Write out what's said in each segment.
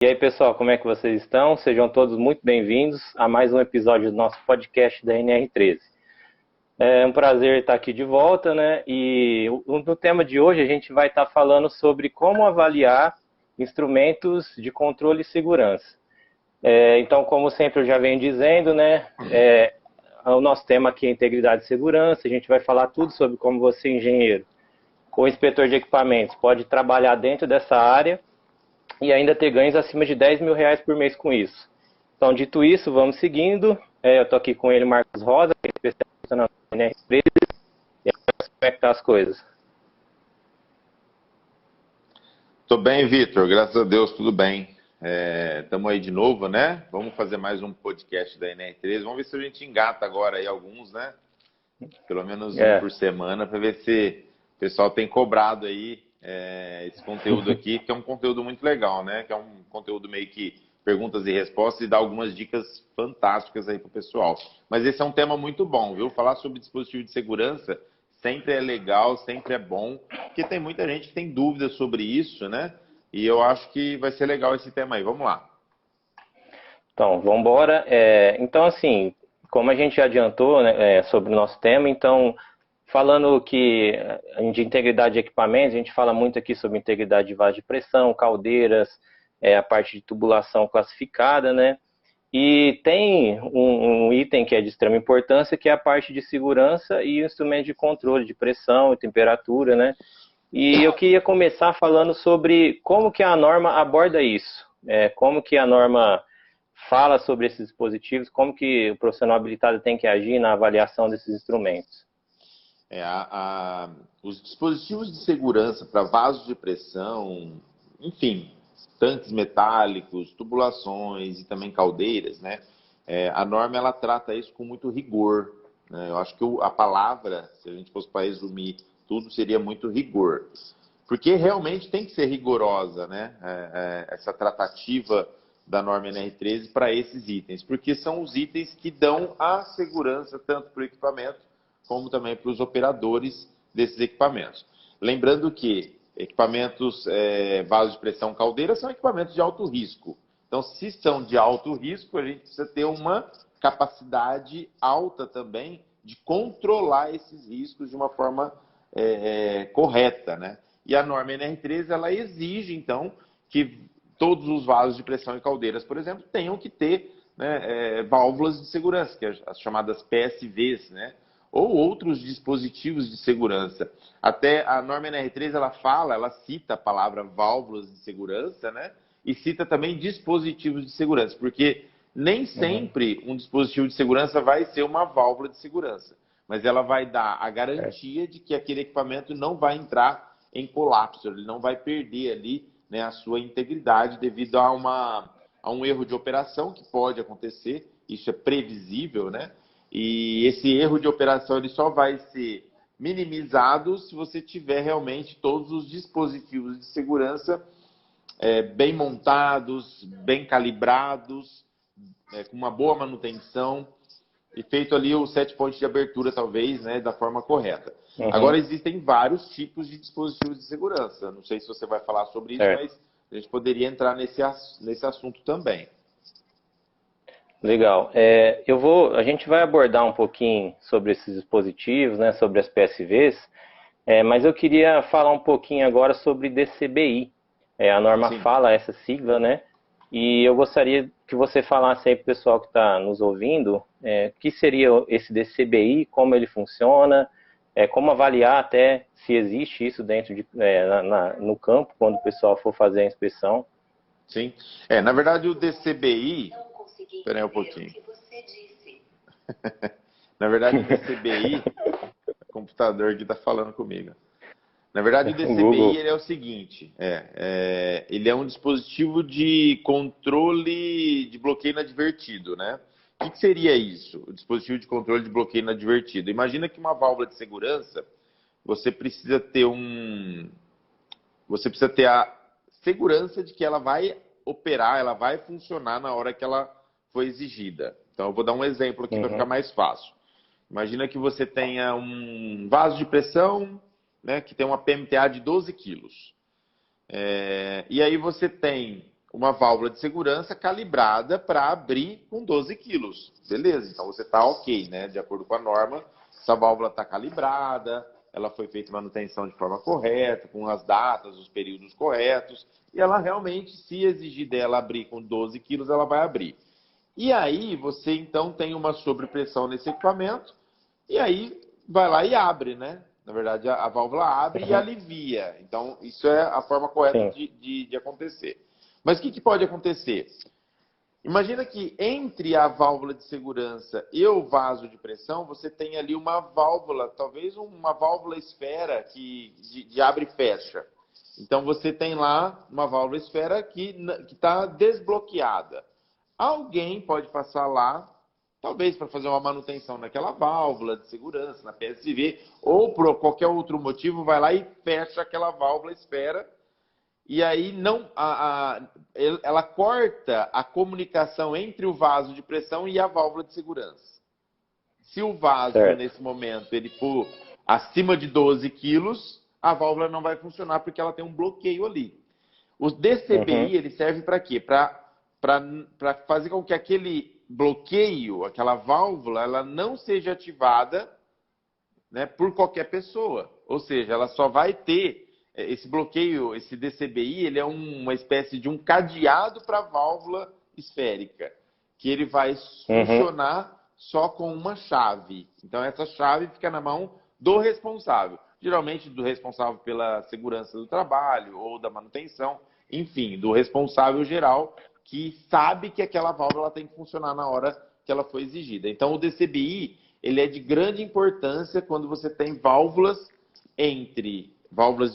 E aí, pessoal, como é que vocês estão? Sejam todos muito bem-vindos a mais um episódio do nosso podcast da NR13. É um prazer estar aqui de volta, né? E no tema de hoje a gente vai estar falando sobre como avaliar instrumentos de controle e segurança. Então, como sempre eu já venho dizendo, né? O nosso tema aqui é integridade e segurança. A gente vai falar tudo sobre como você, engenheiro ou inspetor de equipamentos, pode trabalhar dentro dessa área e ainda ter ganhos acima de R$ 10.000 por mês com isso. Então, dito isso, vamos seguindo. Eu estou aqui com ele, Marcos Rosa, que é especialista na NR13. E aí, como é que estão as coisas? Tô bem, Vitor. Graças a Deus, tudo bem. Estamos aí de novo, né? Vamos fazer mais um podcast da NR13. Vamos ver se a gente engata agora aí alguns, né? Pelo menos um por semana, para ver se o pessoal tem cobrado aí esse conteúdo aqui, que é um conteúdo muito legal, né? Que é um conteúdo meio que perguntas e respostas e dá algumas dicas fantásticas aí pro pessoal. Mas esse é um tema muito bom, viu? Falar sobre dispositivo de segurança sempre é legal, sempre é bom, porque tem muita gente que tem dúvidas sobre isso, né? E eu acho que vai ser legal esse tema aí. Vamos lá. Então, vamos embora. Então, assim, como a gente já adiantou, né, sobre o nosso tema, então, falando que de integridade de equipamentos, a gente fala muito aqui sobre integridade de vaso de pressão, caldeiras, a parte de tubulação classificada, né? E tem um item que é de extrema importância, que é a parte de segurança e o instrumento de controle de pressão e temperatura, né? E eu queria começar falando sobre como que a norma aborda isso, como que a norma fala sobre esses dispositivos, como que o profissional habilitado tem que agir na avaliação desses instrumentos. Os dispositivos de segurança para vasos de pressão, enfim, tanques metálicos, tubulações e também caldeiras, né? A norma ela trata isso com muito rigor, né? Eu acho que a palavra, se a gente fosse para resumir tudo, seria muito rigor. Porque realmente tem que ser rigorosa, né? Essa tratativa da norma NR13 para esses itens, porque são os itens que dão a segurança tanto para o equipamento como também para os operadores desses equipamentos. Lembrando que equipamentos, vasos de pressão, caldeira, são equipamentos de alto risco. Então, se são de alto risco, a gente precisa ter uma capacidade alta também de controlar esses riscos de uma forma correta, né? E a norma NR13, ela exige, então, que todos os vasos de pressão e caldeiras, por exemplo, tenham que ter, né, válvulas de segurança, que é as chamadas PSVs, né? Ou outros dispositivos de segurança. Até a norma NR13, ela cita a palavra válvulas de segurança, né? E cita também dispositivos de segurança, porque nem sempre um dispositivo de segurança vai ser uma válvula de segurança, mas ela vai dar a garantia de que aquele equipamento não vai entrar em colapso, ele não vai perder ali, né, a sua integridade devido a um erro de operação que pode acontecer, isso é previsível, né? E esse erro de operação ele só vai ser minimizado se você tiver realmente todos os dispositivos de segurança bem montados, bem calibrados, com uma boa manutenção e feito ali o set point de abertura, talvez, né, da forma correta. Uhum. Agora, existem vários tipos de dispositivos de segurança. Não sei se você vai falar sobre isso, mas a gente poderia entrar nesse assunto também. Legal. A gente vai abordar um pouquinho sobre esses dispositivos, né, sobre as PSVs, mas eu queria falar um pouquinho agora sobre DCBI. A norma Sim. fala essa sigla, né? E eu gostaria que você falasse aí para o pessoal que está nos ouvindo, o que seria esse DCBI, como ele funciona, como avaliar até se existe isso dentro no campo, quando o pessoal for fazer a inspeção. Sim. Na verdade, o DCBI... Espera aí um pouquinho. Na verdade, o DCBI... o computador aqui está falando comigo. Na verdade, o DCBI ele é o seguinte, ele é um dispositivo de controle de bloqueio inadvertido, né? O que seria isso, o dispositivo de controle de bloqueio inadvertido? Imagina que uma válvula de segurança, você precisa ter a segurança de que ela vai operar, ela vai funcionar na hora que ela foi exigida. Então, eu vou dar um exemplo aqui para ficar mais fácil. Imagina que você tenha um vaso de pressão, né, que tem uma PMTA de 12 quilos. E aí você tem uma válvula de segurança calibrada para abrir com 12 quilos. Beleza, então você está ok, né? De acordo com a norma, essa válvula está calibrada, ela foi feita manutenção de forma correta, com as datas, os períodos corretos, e ela realmente, se exigir dela abrir com 12 quilos, ela vai abrir. E aí você então tem uma sobrepressão nesse equipamento, e aí vai lá e abre, né? Na verdade, a válvula abre e alivia. Então, isso é a forma correta de acontecer. Mas o que pode acontecer? Imagina que entre a válvula de segurança e o vaso de pressão, você tem ali uma válvula, talvez uma válvula esfera de abre e fecha. Então, você tem lá uma válvula esfera que está desbloqueada. Alguém pode passar lá, talvez para fazer uma manutenção naquela válvula de segurança, na PSV, ou por qualquer outro motivo, vai lá e fecha aquela válvula esfera. E aí ela corta a comunicação entre o vaso de pressão e a válvula de segurança. Se o vaso, nesse momento, ele for acima de 12 quilos, a válvula não vai funcionar porque ela tem um bloqueio ali. O DCBI, ele serve para quê? Para fazer com que aquele bloqueio, aquela válvula, ela não seja ativada, né, por qualquer pessoa. Ou seja, ela só vai ter esse bloqueio, esse DCBI, ele é uma espécie de um cadeado para a válvula esférica, que ele vai funcionar só com uma chave. Então, essa chave fica na mão do responsável. Geralmente, do responsável pela segurança do trabalho ou da manutenção, enfim, do responsável geral, que sabe que aquela válvula tem que funcionar na hora que ela foi exigida. Então, o DCBI, ele é de grande importância quando você tem válvulas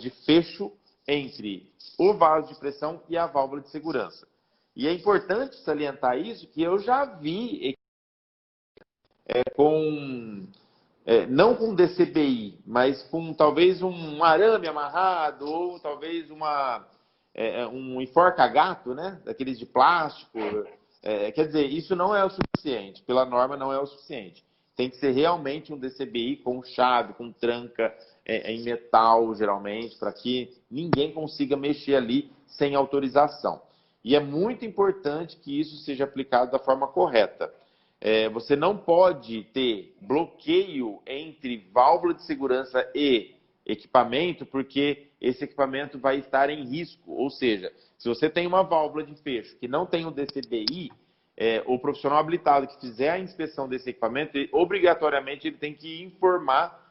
de fecho entre o vaso de pressão e a válvula de segurança. E é importante salientar isso, que eu já vi não com DCBI, mas com talvez um arame amarrado, ou talvez um enforca-gato, né? Daqueles de plástico. Quer dizer, isso não é o suficiente. Pela norma, não é o suficiente. Tem que ser realmente um DCBI com chave, com tranca, em metal, geralmente, para que ninguém consiga mexer ali sem autorização. E é muito importante que isso seja aplicado da forma correta. Você não pode ter bloqueio entre válvula de segurança e equipamento, porque esse equipamento vai estar em risco. Ou seja, se você tem uma válvula de fecho que não tem o DCBI, o profissional habilitado que fizer a inspeção desse equipamento, obrigatoriamente ele tem que informar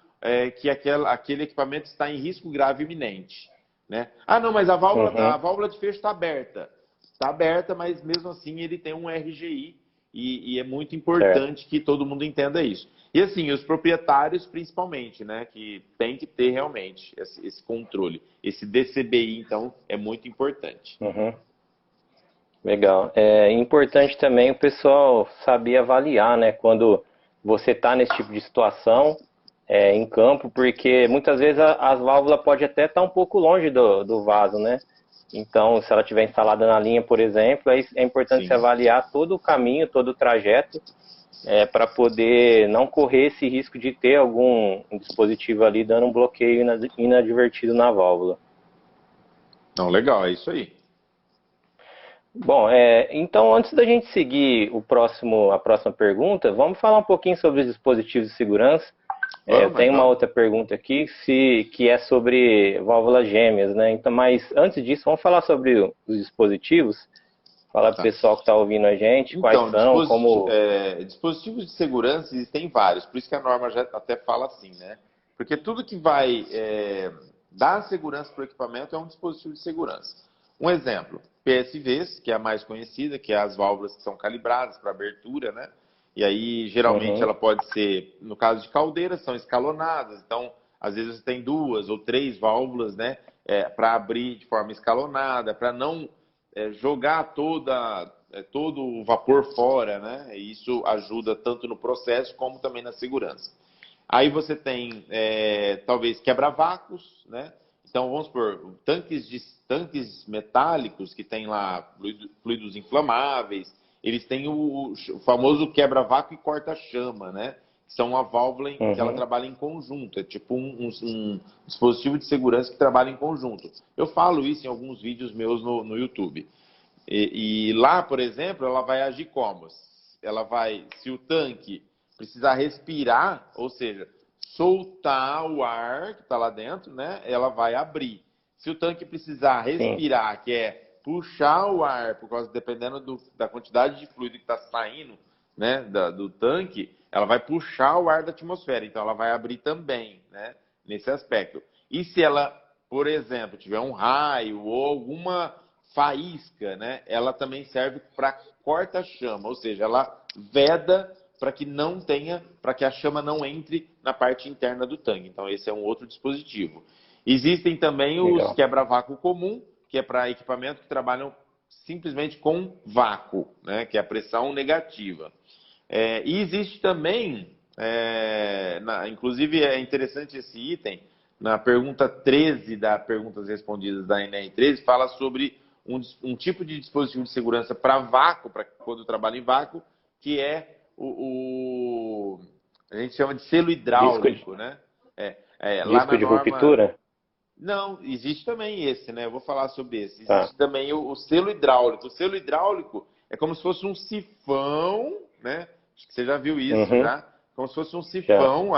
que aquele equipamento está em risco grave iminente. Né? Ah, não, mas a válvula de fecho está aberta. Está aberta, mas mesmo assim ele tem um RGI e é muito importante que todo mundo entenda isso. E assim, os proprietários principalmente, né, que tem que ter realmente esse controle. Esse DCBI, então, é muito importante. Legal. É importante também o pessoal saber avaliar, né, quando você está nesse tipo de situação em campo, porque muitas vezes as válvulas podem até estar um pouco longe do vaso, né? Então, se ela estiver instalada na linha, por exemplo, é importante se avaliar todo o caminho, todo o trajeto, para poder não correr esse risco de ter algum dispositivo ali dando um bloqueio inadvertido na válvula. Não, legal, é isso aí. Bom, então antes da gente seguir a próxima pergunta, vamos falar um pouquinho sobre os dispositivos de segurança. Tem uma outra pergunta aqui que é sobre válvulas gêmeas, né? Então, mas antes disso, vamos falar sobre os dispositivos. Falar para o pessoal que está ouvindo a gente, quais são, como... dispositivos de segurança existem vários, por isso que a norma já até fala assim, né? Porque tudo que vai dar segurança para o equipamento é um dispositivo de segurança. Um exemplo, PSVs, que é a mais conhecida, que é as válvulas que são calibradas para abertura, né? E aí, geralmente, ela pode ser, no caso de caldeiras, são escalonadas. Então, às vezes você tem 2 ou 3 válvulas, né? Para abrir de forma escalonada, para não jogar todo o vapor fora, né? E isso ajuda tanto no processo como também na segurança. Aí você tem, talvez, quebra-vácuos, né? Então, vamos supor, tanques metálicos que tem lá fluidos inflamáveis, eles têm o famoso quebra-vácuo e corta-chama, né? Que são uma válvula que ela trabalha em conjunto. É tipo um dispositivo de segurança que trabalha em conjunto. Eu falo isso em alguns vídeos meus no YouTube. E lá, por exemplo, ela vai agir como? Ela vai, se o tanque precisar respirar, ou seja, soltar o ar que está lá dentro, né? Ela vai abrir. Se o tanque precisar sim. respirar, que é puxar o ar, por causa, dependendo da quantidade de fluido que está saindo, né, do tanque, ela vai puxar o ar da atmosfera. Então, ela vai abrir também, né, nesse aspecto. E se ela, por exemplo, tiver um raio ou alguma faísca, né, ela também serve para corta-chama, ou seja, ela veda para que não tenha, para que a chama não entre na parte interna do tanque. Então, esse é um outro dispositivo. Existem também os Legal. quebra-vácuo comum, que é para equipamentos que trabalham simplesmente com vácuo, né, que é a pressão negativa. E existe também, inclusive é interessante esse item, na pergunta 13 da Perguntas Respondidas da NR13, fala sobre um tipo de dispositivo de segurança para vácuo, para quando trabalha em vácuo, que é a gente chama de selo hidráulico, né? Lá Disco na de norma. ruptura? Não, existe também esse, né? Eu vou falar sobre esse. Tá. Existe também o selo hidráulico. O selo hidráulico é como se fosse um sifão, né? Acho que você já viu isso, Uhum, já. Como se fosse um já. sifão.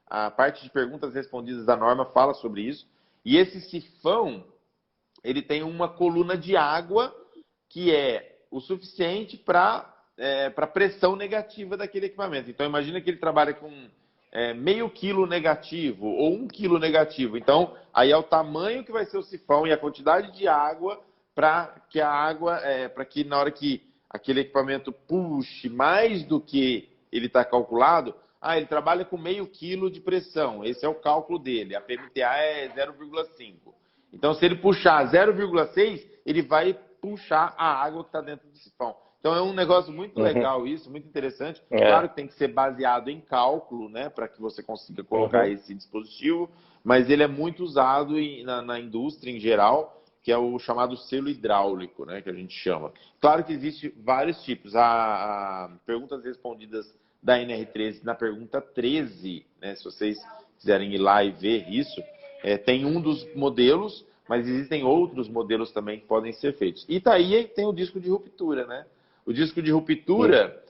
A parte de perguntas respondidas da norma fala sobre isso. E esse sifão, ele tem uma coluna de água que é o suficiente para a pressão negativa daquele equipamento. Então, imagina que ele trabalha com meio quilo negativo ou 1 quilo negativo. Então, aí é o tamanho que vai ser o sifão e a quantidade de água para que na hora que aquele equipamento puxe mais do que ele está calculado, ele trabalha com meio quilo de pressão. Esse é o cálculo dele. A PMTA é 0,5. Então, se ele puxar 0,6, ele vai puxar a água que está dentro do sifão. Então, é um negócio muito Uhum, legal isso, muito interessante. Claro é. que tem que ser baseado em cálculo, né, para que você consiga colocar Uhum, esse dispositivo, mas ele é muito usado na indústria em geral, que é o chamado selo hidráulico, né, que a gente chama. Claro que existe vários tipos. A perguntas respondidas da NR13 na pergunta 13, né, se vocês quiserem ir lá e ver isso, tem um dos modelos, mas existem outros modelos também que podem ser feitos. E daí tem o disco de ruptura, né? O disco de isso. ruptura,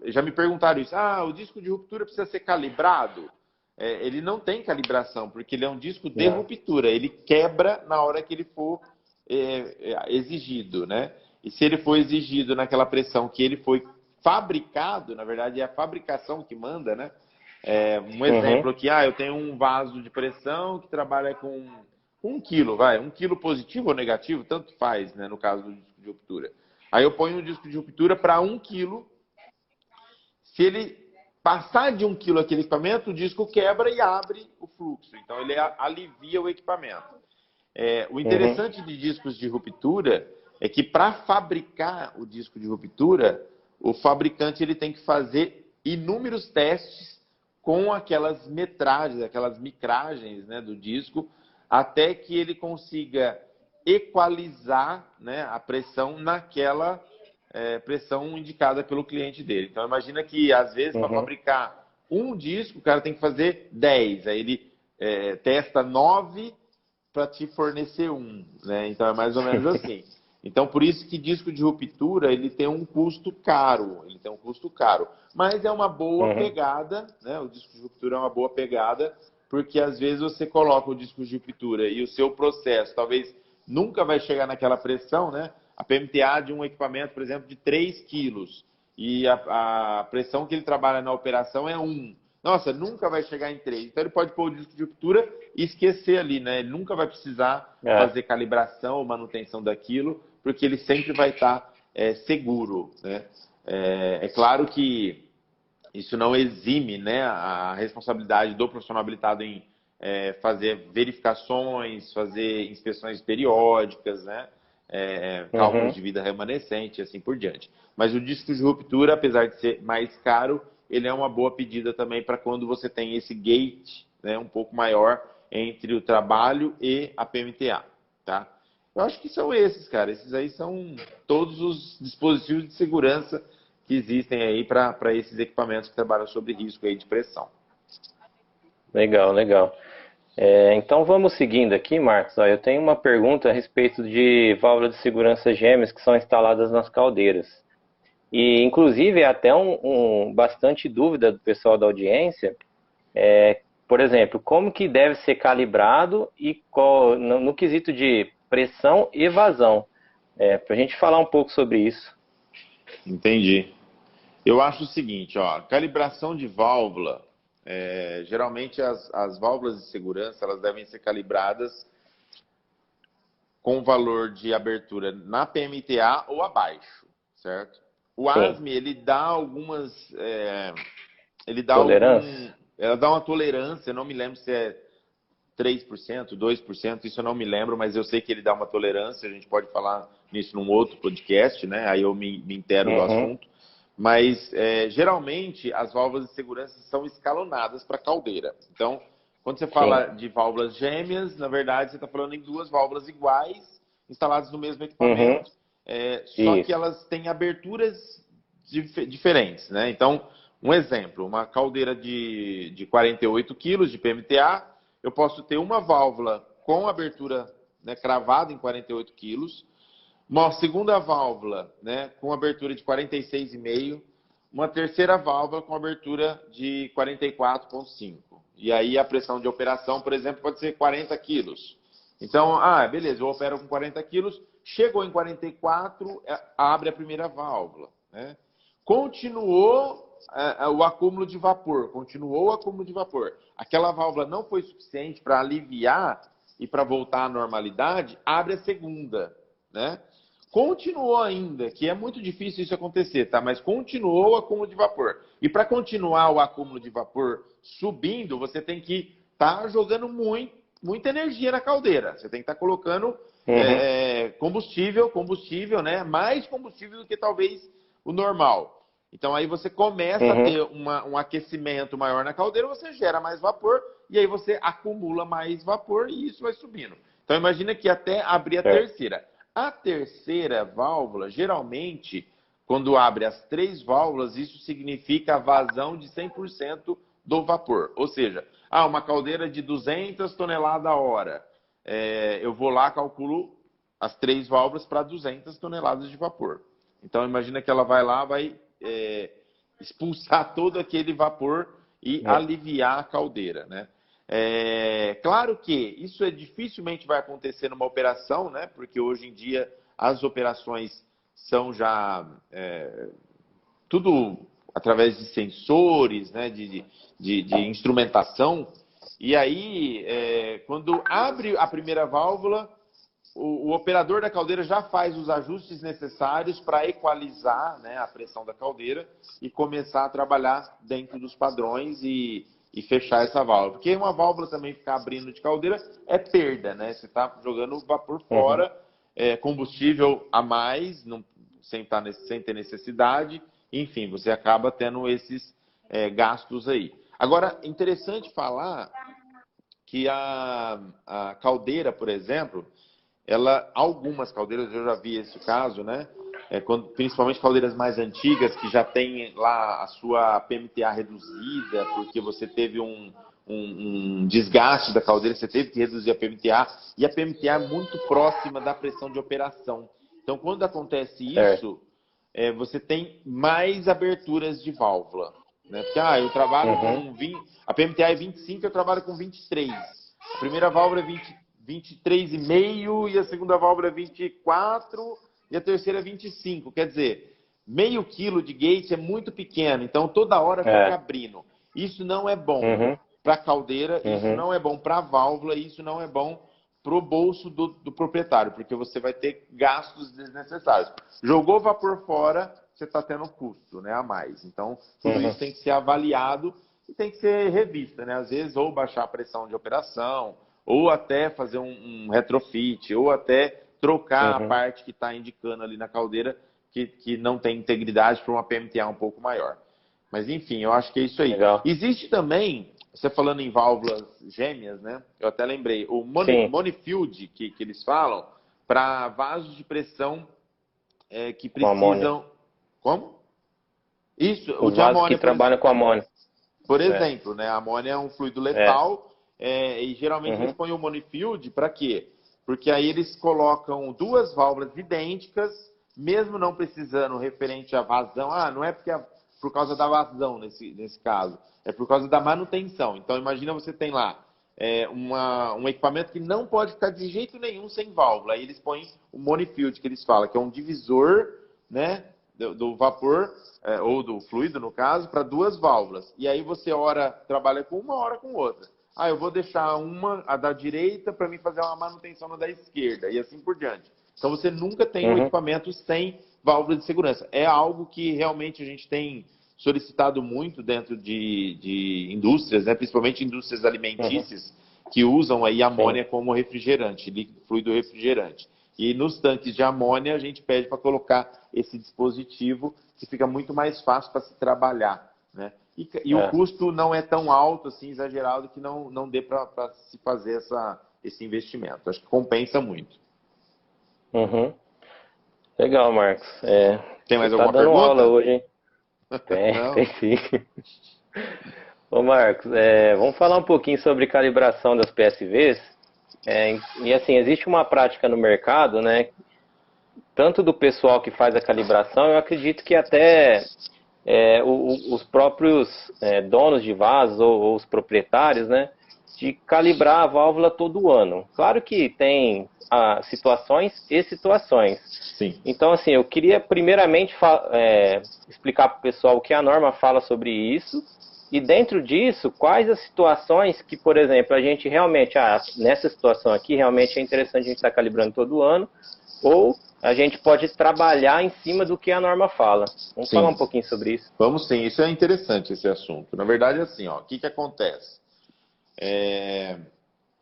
já me perguntaram isso. O disco de ruptura precisa ser calibrado? Ele não tem calibração, porque ele é um disco de Não. ruptura. Ele quebra na hora que ele for exigido, né? E se ele for exigido naquela pressão que ele foi fabricado, na verdade é a fabricação que manda, né? Um Uhum, exemplo aqui, eu tenho um vaso de pressão que trabalha com 1 quilo, 1 quilo positivo ou negativo, tanto faz, né, no caso do disco de ruptura. Aí eu ponho um disco de ruptura para 1 quilo. Se ele passar de 1 quilo aquele equipamento, o disco quebra e abre o fluxo. Então ele alivia o equipamento. O uhum, interessante de discos de ruptura é que para fabricar o disco de ruptura, o fabricante ele tem que fazer inúmeros testes com aquelas metragens, aquelas micragens, né, do disco, até que ele consiga equalizar, né, a pressão naquela pressão indicada pelo cliente dele. Então imagina que às vezes para uhum. fabricar um disco o cara tem que fazer 10, aí ele testa 9 para te fornecer um, né? Então é mais ou menos assim. Então por isso que disco de ruptura ele tem um custo caro, mas é uma boa Uhum, pegada, né? O disco de ruptura é uma boa pegada, porque às vezes você coloca o disco de ruptura e o seu processo talvez nunca vai chegar naquela pressão, né? A PMTA de um equipamento, por exemplo, de 3 quilos e a pressão que ele trabalha na operação é 1. Nossa, nunca vai chegar em 3. Então ele pode pôr o disco de ruptura e esquecer ali, né? Ele nunca vai precisar é. fazer calibração ou manutenção daquilo, porque ele sempre vai estar seguro, né? É claro que isso não exime, né, a responsabilidade do profissional habilitado em fazer verificações, fazer inspeções periódicas, né? Cálculos Uhum, de vida remanescente e assim por diante. Mas o disco de ruptura, apesar de ser mais caro, ele é uma boa pedida também para quando você tem esse gate, né, um pouco maior entre o trabalho e a PMTA, tá? Eu acho que são esses, cara. Esses aí são todos os dispositivos de segurança que existem aí para esses equipamentos que trabalham sob risco aí de pressão. legal, legal. Então vamos seguindo aqui, Marcos. Ó, eu tenho uma pergunta a respeito de válvulas de segurança gêmeas que são instaladas nas caldeiras. E inclusive é até bastante dúvida do pessoal da audiência. Por exemplo, como que deve ser calibrado e no quesito de pressão e vazão. Para a gente falar um pouco sobre isso. Entendi. Eu acho o seguinte, ó, calibração de válvula, geralmente as válvulas de segurança elas devem ser calibradas com valor de abertura na PMTA ou abaixo, certo? O Sim. ASME, ele dá algumas, Tolerância? ela dá uma tolerância, eu não me lembro se é 3%, 2%, isso eu não me lembro, mas eu sei que ele dá uma tolerância, a gente pode falar nisso num outro podcast, né? Aí eu me intero do Uhum. assunto. Mas, geralmente, as válvulas de segurança são escalonadas para caldeira. Então, quando você fala Sim. de válvulas gêmeas, na verdade, você está falando em duas válvulas iguais, instaladas no mesmo Uhum. equipamento, só que Isso. elas têm aberturas diferentes, né? Então, um exemplo, uma caldeira de 48 quilos de PMTA, eu posso ter uma válvula com abertura, né, cravada em 48 quilos, uma segunda válvula, né, com abertura de 46,5, uma terceira válvula com abertura de 44,5. E aí a pressão de operação, por exemplo, pode ser 40 quilos. Então, beleza, eu opero com 40 quilos, chegou em 44, abre a primeira válvula, né? Continuou o acúmulo de vapor, Aquela válvula não foi suficiente para aliviar e para voltar à normalidade, abre a segunda, né? Continuou ainda, que é muito difícil isso acontecer, tá? Mas continuou o acúmulo de vapor. E para continuar o acúmulo de vapor subindo, você tem que estar jogando muita energia na caldeira. Você tem que estar colocando Uhum. combustível, né? Mais combustível do que talvez o normal. Então aí você começa a Uhum. ter um aquecimento maior na caldeira, você gera mais vapor e aí você acumula mais vapor e isso vai subindo. Então imagina que até abrir a Certo. terceira. A terceira válvula, geralmente, quando abre as três válvulas, isso significa a vazão de 100% do vapor. Ou seja, uma caldeira de 200 toneladas a hora. Eu vou lá, calculo as três válvulas para 200 toneladas de vapor. Então, imagina que ela vai lá, vai expulsar todo aquele vapor e É. aliviar a caldeira, né? Claro que isso dificilmente vai acontecer numa operação, né? Porque hoje em dia as operações são já tudo através de sensores, né? De instrumentação. E aí, quando abre a primeira válvula, o operador da caldeira já faz os ajustes necessários para equalizar, né, a pressão da caldeira e começar a trabalhar dentro dos padrões e fechar essa válvula. Porque uma válvula também ficar abrindo de caldeira é perda, né? Você está jogando vapor Uhum. fora, combustível a mais, sem ter necessidade. Enfim, você acaba tendo esses gastos aí. Agora, interessante falar que a caldeira, por exemplo, algumas caldeiras, eu já vi esse caso, né? Principalmente caldeiras mais antigas, que já tem lá a sua PMTA reduzida, porque você teve um desgaste da caldeira, você teve que reduzir a PMTA, e a PMTA é muito próxima da pressão de operação. Então, quando acontece Certo. isso, você tem mais aberturas de válvula. Né? Porque, eu trabalho Uhum. com 20, a PMTA é 25, eu trabalho com 23. A primeira válvula é 23,5 e a segunda válvula é 24 e a terceira é 25. Quer dizer, meio quilo de gate é muito pequeno, então toda hora fica É. abrindo. Isso não é bom Uhum. para a caldeira, isso Uhum. não é bom para a válvula, isso não é bom para o bolso do proprietário, porque você vai ter gastos desnecessários. Jogou vapor fora, você está tendo custo, né, a mais. Então, tudo Uhum. isso tem que ser avaliado e tem que ser revista, né? Às vezes, ou baixar a pressão de operação, ou até fazer um retrofit, ou até trocar a Uhum. parte que está indicando ali na caldeira que não tem integridade para uma PMTA um pouco maior. Mas enfim, eu acho que é isso aí. Legal. Existe também, você falando em válvulas gêmeas, né? Eu até lembrei, o Sim. Monifield, que eles falam, para vasos de pressão que Com amônia. precisam. Como? Isso, o Os de vasos que amônia, trabalham com amônia. por É. exemplo, né? A amônia é um fluido É. letal e geralmente Uhum. eles põem o Monifield para quê? Porque aí eles colocam duas válvulas idênticas, mesmo não precisando referente à vazão. Não é por causa da vazão nesse caso, é por causa da manutenção. Então imagina você tem lá um equipamento que não pode ficar de jeito nenhum sem válvula. Aí eles põem o Monifield, que eles falam, que é um divisor, né, do vapor, ou do fluido, no caso, para duas válvulas. E aí você ora trabalha com uma, hora com outra. Eu vou deixar a da direita para mim fazer uma manutenção na da esquerda, e assim por diante. Então você nunca tem um Uhum. equipamento sem válvula de segurança. É algo que realmente a gente tem solicitado muito dentro de indústrias, né? Principalmente indústrias alimentícias, que usam aí amônia como refrigerante, líquido fluido refrigerante. E nos tanques de amônia a gente pede para colocar esse dispositivo, que fica muito mais fácil para se trabalhar, né? E o custo não é tão alto, assim, exagerado, que não dê para se fazer esse investimento. Acho que compensa muito. Uhum. Legal, Marcos. Tem Você mais está alguma dando aula pergunta? hoje, hein? Tem Não? sim. Ô, Marcos, vamos falar um pouquinho sobre calibração das PSVs. E assim, existe uma prática no mercado, né? Tanto do pessoal que faz a calibração, eu acredito que até os próprios donos de vasos ou os proprietários, né? De calibrar a válvula todo ano. Claro que tem situações e situações. Sim. Então, assim, eu queria primeiramente explicar para o pessoal o que a norma fala sobre isso e dentro disso, quais as situações que, por exemplo, a gente realmente, nessa situação aqui, realmente é interessante a gente estar calibrando todo ano, ou a gente pode trabalhar em cima do que a norma fala. Vamos falar um pouquinho sobre isso. Vamos sim, isso é interessante, esse assunto. Na verdade, é assim, o que acontece?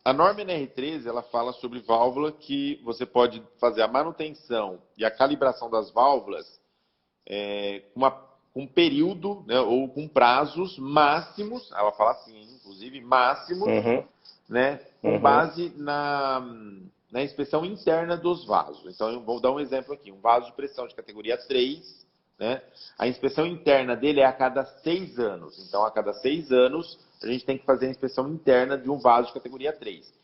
A norma NR13, ela fala sobre válvula que você pode fazer a manutenção e a calibração das válvulas com período, né, ou com prazos máximos, ela fala assim, inclusive máximos, né, com base na inspeção interna dos vasos. Então, eu vou dar um exemplo aqui. Um vaso de pressão de categoria 3, né, a inspeção interna dele é a cada 6 anos. Então, a cada 6 anos, a gente tem que fazer a inspeção interna de um vaso de categoria 3.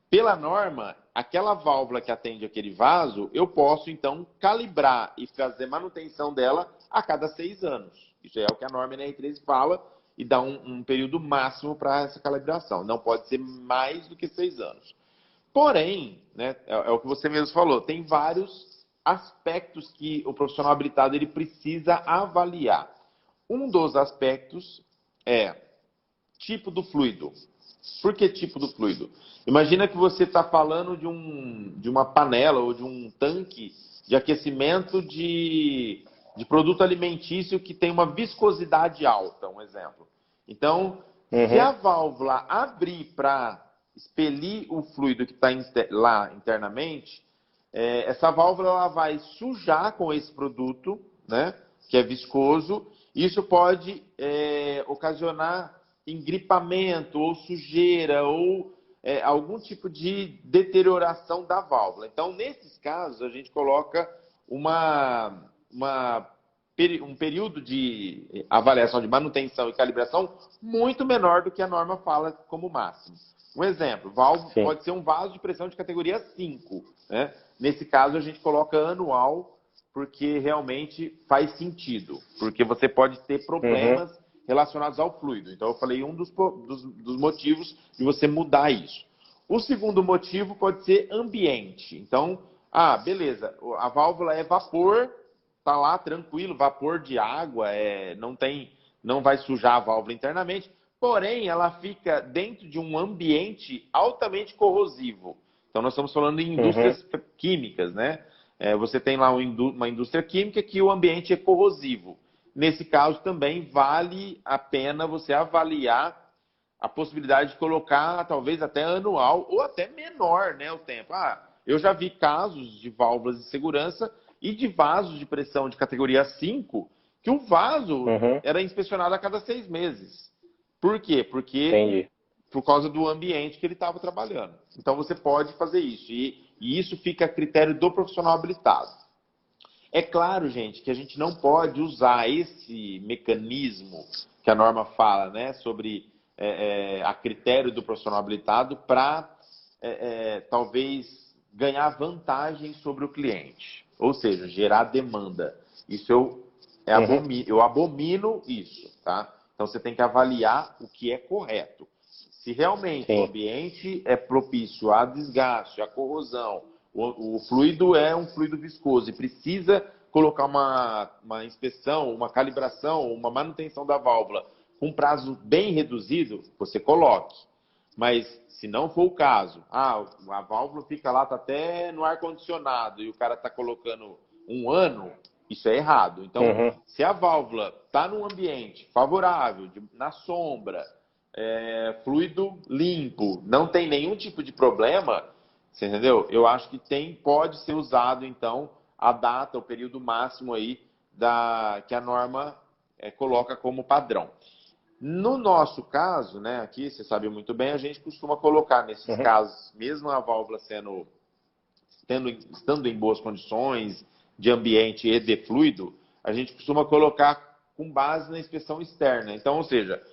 Pela norma, aquela válvula que atende aquele vaso, eu posso, então, calibrar e fazer manutenção dela a cada 6 anos. Isso é o que a norma NR13 fala e dá um período máximo para essa calibração. Não pode ser mais do que 6 anos. Porém, né, é o que você mesmo falou, tem vários aspectos que o profissional habilitado ele precisa avaliar. Um dos aspectos é tipo do fluido. Por que tipo do fluido? Imagina que você está falando de uma panela ou de um tanque de aquecimento de produto alimentício que tem uma viscosidade alta, um exemplo. Então, se a válvula abrir para expelir o fluido que está lá internamente, essa válvula ela vai sujar com esse produto, né, que é viscoso. Isso pode ocasionar engripamento ou sujeira ou algum tipo de deterioração da válvula. Então, nesses casos, a gente coloca um período de avaliação de manutenção e calibração muito menor do que a norma fala como máximo. Um exemplo, pode ser um vaso de pressão de categoria 5. Né? Nesse caso, a gente coloca anual, porque realmente faz sentido. Porque você pode ter problemas relacionados ao fluido. Então, eu falei dos motivos de você mudar isso. O segundo motivo pode ser ambiente. Então, beleza, a válvula é vapor, tá lá tranquilo, vapor de água, não vai sujar a válvula internamente, porém, ela fica dentro de um ambiente altamente corrosivo. Então, nós estamos falando em indústrias químicas, né? Você tem lá uma indústria química que o ambiente é corrosivo. Nesse caso, também vale a pena você avaliar a possibilidade de colocar, talvez até anual, ou até menor, né, o tempo. Eu já vi casos de válvulas de segurança e de vasos de pressão de categoria 5, que o vaso era inspecionado a cada 6 meses. Por quê? Porque por causa do ambiente que ele estava trabalhando. Então, você pode fazer isso. E isso fica a critério do profissional habilitado. É claro, gente, que a gente não pode usar esse mecanismo que a norma fala, né, sobre a critério do profissional habilitado para talvez ganhar vantagem sobre o cliente, ou seja, gerar demanda. Isso eu abomino isso, tá? Então você tem que avaliar o que é correto. Se realmente o ambiente é propício a desgaste, a corrosão, o fluido é um fluido viscoso e precisa colocar uma inspeção, uma calibração, uma manutenção da válvula com prazo bem reduzido, você coloque. Mas se não for o caso, a válvula fica lá, está até no ar-condicionado e o cara está colocando 1 ano, isso é errado. Então, se a válvula está num ambiente favorável, na sombra, fluido limpo, não tem nenhum tipo de problema, você entendeu? Eu acho que pode ser usado, então, a data, o período máximo aí que a norma coloca como padrão. No nosso caso, né, aqui, você sabe muito bem, a gente costuma colocar nesses casos, mesmo a válvula estando em boas condições de ambiente e de fluido, a gente costuma colocar com base na inspeção externa. Então, ou seja,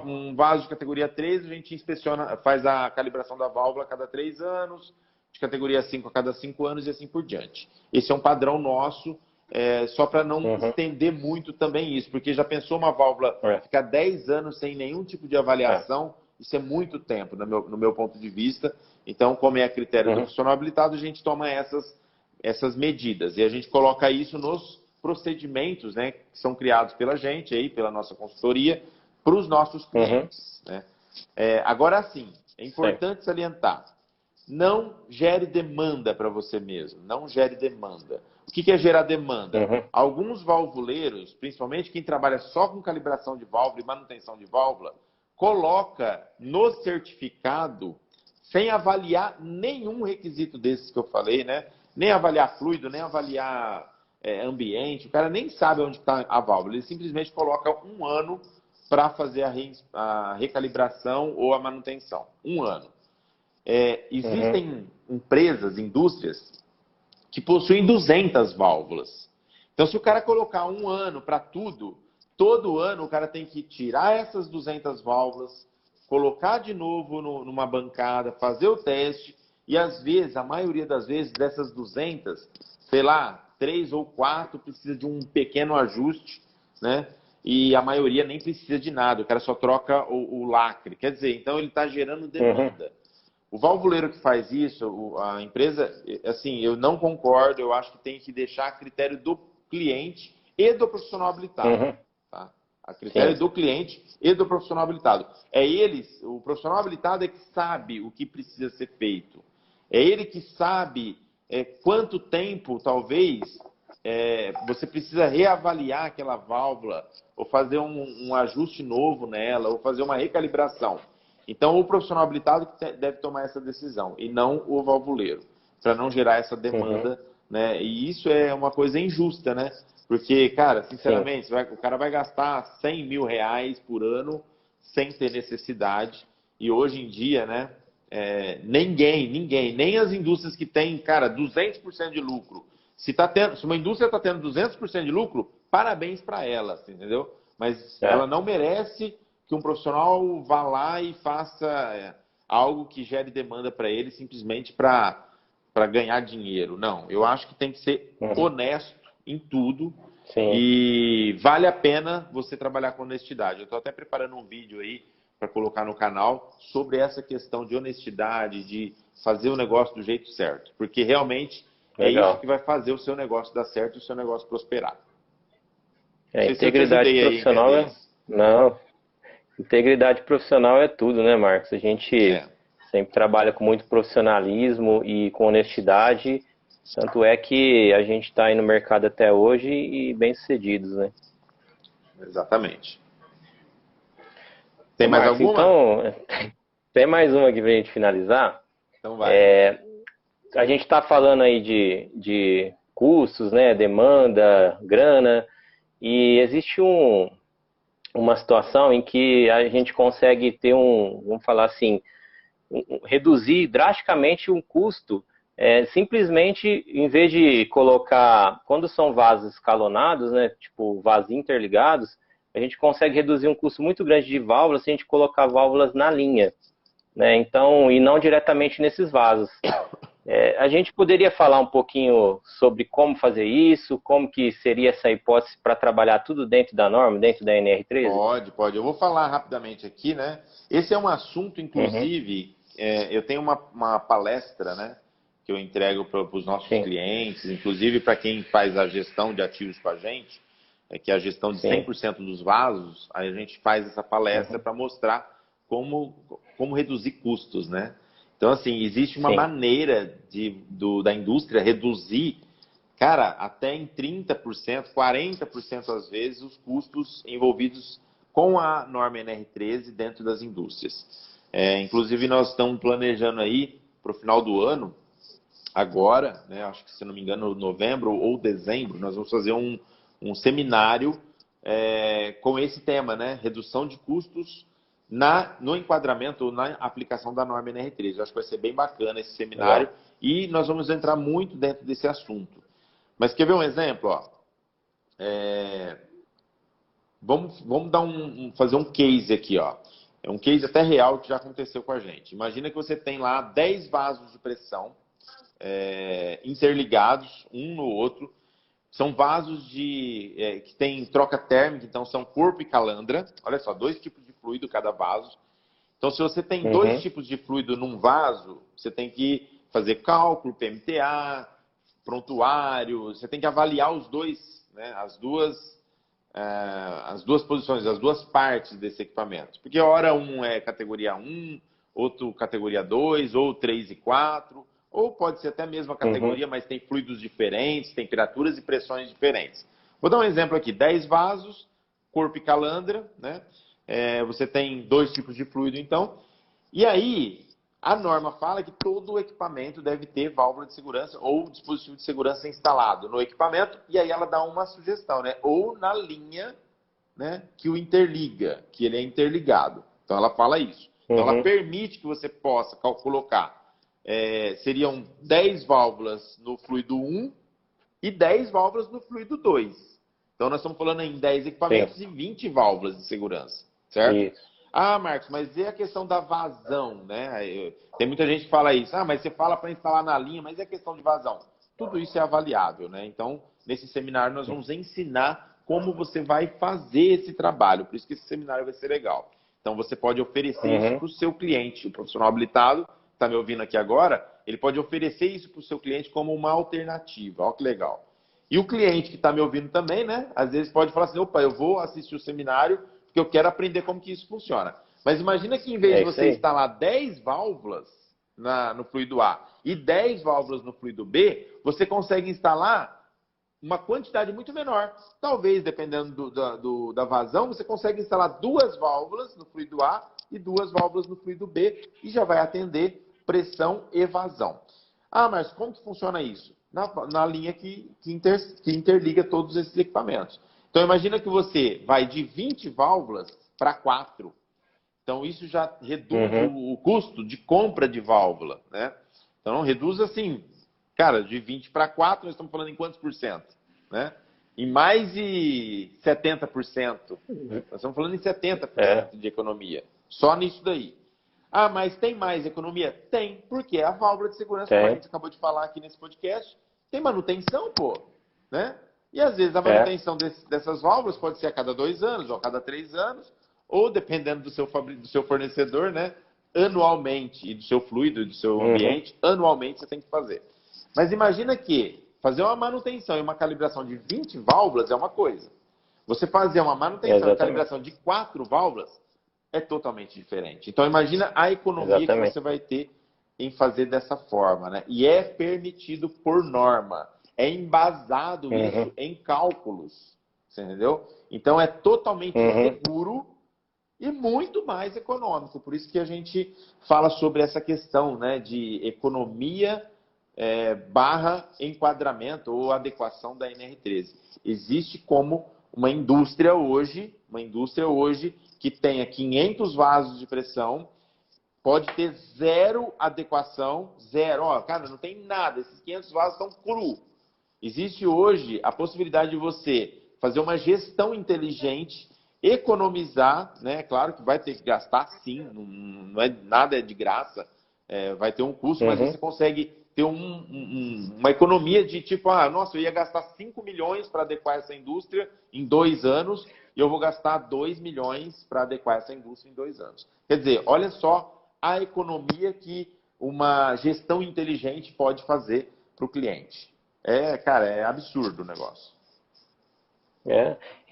um vaso de categoria 3, a gente inspeciona, faz a calibração da válvula a cada 3 anos, de categoria 5 a cada 5 anos e assim por diante. Esse é um padrão nosso, só para não estender muito também isso, porque já pensou uma válvula ficar 10 anos sem nenhum tipo de avaliação, isso é muito tempo, no meu ponto de vista. Então, como é a critério do profissional habilitado, a gente toma essas medidas e a gente coloca isso nos procedimentos, né, que são criados pela gente, aí, pela nossa consultoria, para os nossos clientes. Né? Agora sim, é importante salientar, não gere demanda para você mesmo, não gere demanda. O que é gerar demanda? Alguns valvuleiros, principalmente quem trabalha só com calibração de válvula e manutenção de válvula, coloca no certificado, sem avaliar nenhum requisito desses que eu falei, né? Nem avaliar fluido, nem avaliar ambiente, o cara nem sabe onde está a válvula, ele simplesmente coloca 1 ano para fazer a recalibração ou a manutenção. 1 ano. Existem empresas, indústrias, que possuem 200 válvulas. Então, se o cara colocar 1 ano para tudo, todo ano o cara tem que tirar essas 200 válvulas, colocar de novo numa bancada, fazer o teste, e às vezes, a maioria das vezes, dessas 200, sei lá, 3 ou 4 precisa de um pequeno ajuste, né? E a maioria nem precisa de nada, o cara só troca o lacre. Quer dizer, então ele está gerando demanda. O valvuleiro que faz isso, a empresa, assim, eu não concordo, eu acho que tem que deixar a critério do cliente e do profissional habilitado. Tá? A critério do cliente e do profissional habilitado. O profissional habilitado é que sabe o que precisa ser feito. É ele que sabe quanto tempo, talvez, você precisa reavaliar aquela válvula, ou fazer um ajuste novo nela, ou fazer uma recalibração. Então, o profissional habilitado deve tomar essa decisão, e não o valvuleiro, para não gerar essa demanda, né? E isso é uma coisa injusta, né? Porque, cara, sinceramente, o cara vai gastar 100 mil reais por ano sem ter necessidade, e hoje em dia, né, ninguém, nem as indústrias que têm, cara, 200% de lucro. Se uma indústria está tendo 200% de lucro, parabéns para ela, entendeu? Mas ela não merece que um profissional vá lá e faça algo que gere demanda para ele simplesmente para ganhar dinheiro. Não, eu acho que tem que ser honesto em tudo e vale a pena você trabalhar com honestidade. Eu estou até preparando um vídeo aí para colocar no canal sobre essa questão de honestidade, de fazer o negócio do jeito certo. Porque realmente é isso que vai fazer o seu negócio dar certo e o seu negócio prosperar. Integridade profissional Não, integridade profissional é tudo, né, Marcos? A gente sempre trabalha com muito profissionalismo e com honestidade, tanto é que a gente está aí no mercado até hoje e bem-sucedidos, né? Exatamente. Tem mais Marcos, alguma? Então, tem mais uma aqui para a gente finalizar. Então vai. A gente está falando aí de custos, né, demanda, grana, e existe uma situação em que a gente consegue ter vamos falar assim, reduzir drasticamente um custo, simplesmente, em vez de colocar, quando são vasos escalonados, né, tipo vasos interligados, a gente consegue reduzir um custo muito grande de válvulas se a gente colocar válvulas na linha, né? Então, e não diretamente nesses vasos. A gente poderia falar um pouquinho sobre como fazer isso, como que seria essa hipótese para trabalhar tudo dentro da norma, dentro da NR13? Pode. Eu vou falar rapidamente aqui, né? Esse é um assunto, inclusive, eu tenho uma palestra, né, que eu entrego para os nossos clientes, inclusive para quem faz a gestão de ativos com a gente, que é a gestão de 100% dos vasos, aí a gente faz essa palestra para mostrar como reduzir custos, né? Então, assim, existe uma maneira da indústria reduzir, cara, até em 30%, 40% às vezes, os custos envolvidos com a norma NR13 dentro das indústrias. Inclusive, nós estamos planejando aí, para o final do ano, agora, né, acho que, se não me engano, novembro ou dezembro, nós vamos fazer um seminário com esse tema, né? Redução de custos no enquadramento ou na aplicação da norma NR13. Eu acho que vai ser bem bacana esse seminário e nós vamos entrar muito dentro desse assunto. Mas quer ver um exemplo? Ó? Vamos fazer um case aqui. Ó. É um case até real que já aconteceu com a gente. Imagina que você tem lá 10 vasos de pressão interligados, um no outro. São vasos que tem troca térmica, então são corpo e calandra. Olha só, 2 tipos de fluido cada vaso. Então, se você tem 2 tipos de fluido num vaso, você tem que fazer cálculo, PMTA, prontuário, você tem que avaliar os dois, né, as duas posições, as duas partes desse equipamento. Porque hora um é categoria 1, outro categoria 2, ou 3 e 4, ou pode ser até a mesma categoria, mas tem fluidos diferentes, temperaturas e pressões diferentes. Vou dar um exemplo aqui, 10 vasos, corpo e calandra, né? Você tem 2 tipos de fluido, então. E aí, a norma fala que todo o equipamento deve ter válvula de segurança ou dispositivo de segurança instalado no equipamento, e aí ela dá uma sugestão, né? Ou na linha, né, que o interliga, que ele é interligado. Então, ela fala isso. Então, ela permite que você possa colocar, seriam 10 válvulas no fluido 1 e 10 válvulas no fluido 2. Então, nós estamos falando em 10 equipamentos e 20 válvulas de segurança, certo? Isso. Ah, Marcos, mas e a questão da vazão, né? Tem muita gente que fala isso. Ah, mas você fala para instalar na linha, mas e a questão de vazão? Tudo isso é avaliável, né? Então, nesse seminário, nós vamos ensinar como você vai fazer esse trabalho. Por isso que esse seminário vai ser legal. Então, você pode oferecer isso para o seu cliente. O profissional habilitado, que está me ouvindo aqui agora, ele pode oferecer isso para o seu cliente como uma alternativa. Olha que legal. E o cliente que está me ouvindo também, né? Às vezes pode falar assim, opa, eu vou assistir o seminário porque eu quero aprender como que isso funciona. Mas imagina que em vez de você instalar 10 válvulas no fluido A e 10 válvulas no fluido B, você consegue instalar uma quantidade muito menor. Talvez, dependendo da vazão, você consegue instalar 2 válvulas no fluido A e 2 válvulas no fluido B e já vai atender pressão e vazão. Ah, mas como que funciona isso? Na linha que interliga todos esses equipamentos. Então, imagina que você vai de 20 válvulas para 4. Então, isso já reduz o custo de compra de válvula, né? Então, reduz assim, cara, de 20 para 4, nós estamos falando em quantos por cento? Né? Em mais de 70%. Nós estamos falando em 70% de economia. Só nisso daí. Ah, mas tem mais economia? Tem, porque a válvula de segurança, como a gente acabou de falar aqui nesse podcast, tem manutenção, pô, né? E às vezes a manutenção dessas válvulas pode ser a cada 2 anos, ou a cada 3 anos, ou dependendo do seu fornecedor, né? Anualmente, e do seu fluido, e do seu ambiente, anualmente você tem que fazer. Mas imagina que fazer uma manutenção e uma calibração de 20 válvulas é uma coisa. Você fazer uma manutenção e calibração de 4 válvulas é totalmente diferente. Então, imagina a economia que você vai ter em fazer dessa forma, né? E é permitido por norma. É embasado isso em cálculos. Você entendeu? Então, é totalmente seguro e muito mais econômico. Por isso que a gente fala sobre essa questão, né, de economia barra enquadramento ou adequação da NR13. Existe como uma indústria hoje que tenha 500 vasos de pressão, pode ter 0 adequação, 0. Ó, cara, não tem nada, esses 500 vasos estão cru. Existe hoje a possibilidade de você fazer uma gestão inteligente economizar, né? Claro que vai ter que gastar sim, não é nada de graça, vai ter um custo, mas você consegue ter uma economia de tipo, nossa, eu ia gastar 5 milhões para adequar essa indústria em 2 anos e eu vou gastar 2 milhões para adequar essa indústria em 2 anos. Quer dizer, olha só a economia que uma gestão inteligente pode fazer para o cliente. Cara, é absurdo o negócio.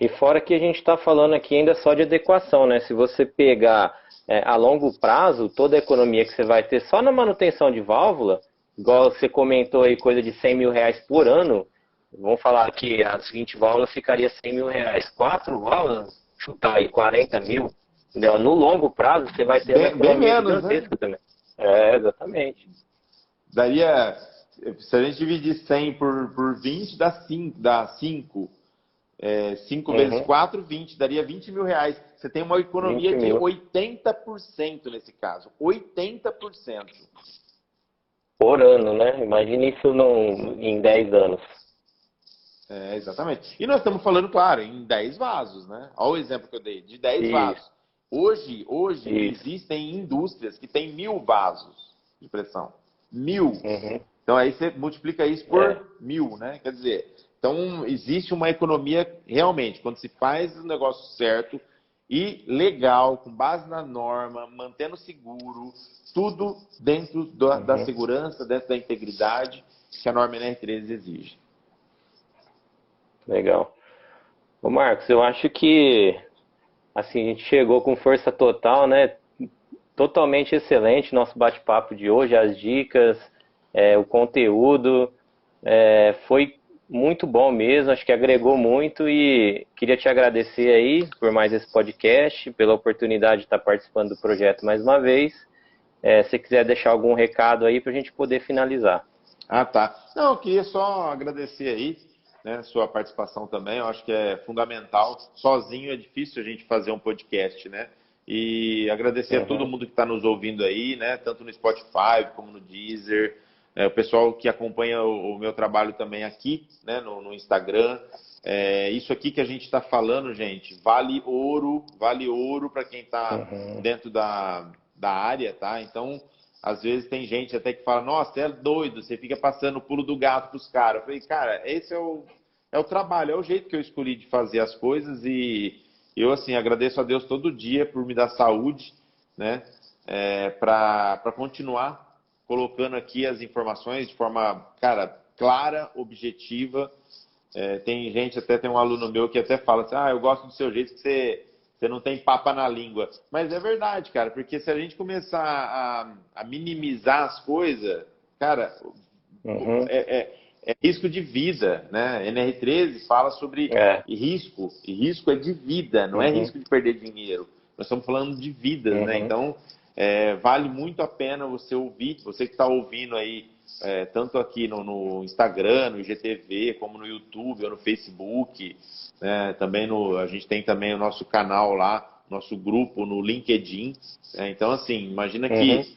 E fora que a gente está falando aqui ainda só de adequação, né? Se você pegar a longo prazo, toda a economia que você vai ter só na manutenção de válvula, igual você comentou aí, coisa de 100 mil reais por ano, vamos falar que as 20 válvulas ficaria 100 mil reais. 4 válvulas, chutar aí 40 mil. Entendeu? No longo prazo, você vai ter uma economia menos, gigantesca, né? Também. Exatamente. Daria, se a gente dividir 100 por 20, dá 5. 5 vezes 4, 20. Daria 20 mil reais. Você tem uma economia de 80% nesse caso. 80%. Por ano, né? Imagine isso em 10 anos. Exatamente. E nós estamos falando, claro, em 10 vasos, né? Olha o exemplo que eu dei, de 10 vasos. Hoje existem indústrias que têm 1000 vasos de pressão. 1000. Então aí você multiplica isso por 1000, né? Quer dizer, então existe uma economia realmente, quando se faz o negócio certo e legal, com base na norma, mantendo seguro, tudo dentro da segurança, dentro da integridade que a norma NR13 exige. Legal. Ô Marcos, eu acho que assim, a gente chegou com força total, né? Totalmente excelente nosso bate-papo de hoje, as dicas, o conteúdo, foi muito bom mesmo, acho que agregou muito e queria te agradecer aí por mais esse podcast, pela oportunidade de estar participando do projeto mais uma vez. Se quiser deixar algum recado aí para a gente poder finalizar. Tá. Não, eu queria só agradecer aí, né, sua participação também, eu acho que é fundamental. Sozinho é difícil a gente fazer um podcast, né? E agradecer a todo mundo que está nos ouvindo aí, né? Tanto no Spotify como no Deezer, o pessoal que acompanha o meu trabalho também aqui, né, no Instagram. Isso aqui que a gente está falando, gente, vale ouro para quem está dentro da área, tá? Então, às vezes tem gente até que fala, nossa, você é doido, você fica passando o pulo do gato pros caras. Eu falei, cara, esse é o trabalho, é o jeito que eu escolhi de fazer as coisas e eu, assim, agradeço a Deus todo dia por me dar saúde, né, para continuar colocando aqui as informações de forma, cara, clara, objetiva. Tem gente, até tem um aluno meu que até fala assim, eu gosto do seu jeito que você não tem papa na língua. Mas é verdade, cara, porque se a gente começar a minimizar as coisas, cara, é risco de vida, né? NR13 fala sobre risco, e risco é de vida, não é risco de perder dinheiro. Nós estamos falando de vidas, né? Então, vale muito a pena você ouvir, você que está ouvindo aí, tanto aqui no Instagram, no IGTV, como no YouTube ou no Facebook, né? Também a gente tem também o nosso canal lá, nosso grupo no LinkedIn. Então, assim, imagina que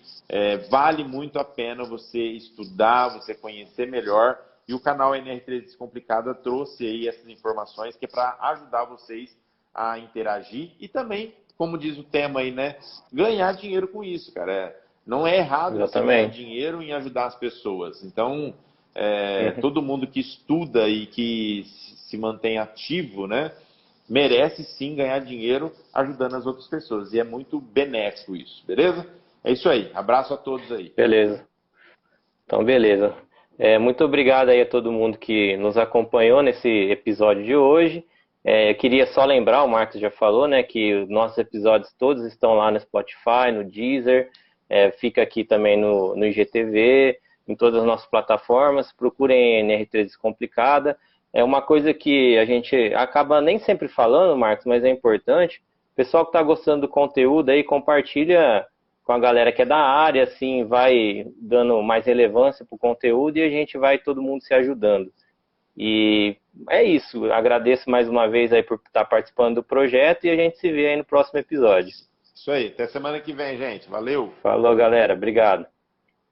vale muito a pena você estudar, você conhecer melhor. E o canal NR13 Descomplicada trouxe aí essas informações que é para ajudar vocês a interagir e também, como diz o tema aí, né, ganhar dinheiro com isso, cara. Não é errado você ganhar dinheiro em ajudar as pessoas. Então, todo mundo que estuda e que se mantém ativo, né, merece sim ganhar dinheiro ajudando as outras pessoas. E é muito benéfico isso, beleza? É isso aí. Abraço a todos aí. Beleza. Então, beleza. Muito obrigado aí a todo mundo que nos acompanhou nesse episódio de hoje. Eu queria só lembrar, o Marcos já falou, né, que os nossos episódios todos estão lá no Spotify, no Deezer, fica aqui também no IGTV, em todas as nossas plataformas. Procurem NR13 Descomplicada. É uma coisa que a gente acaba nem sempre falando, Marcos, mas é importante. O pessoal que está gostando do conteúdo aí, compartilha com a galera que é da área, assim, vai dando mais relevância para o conteúdo e a gente vai todo mundo se ajudando. E é isso, agradeço mais uma vez aí por estar participando do projeto e a gente se vê aí no próximo episódio. Isso aí, até semana que vem, gente. Valeu! Falou, galera, obrigado.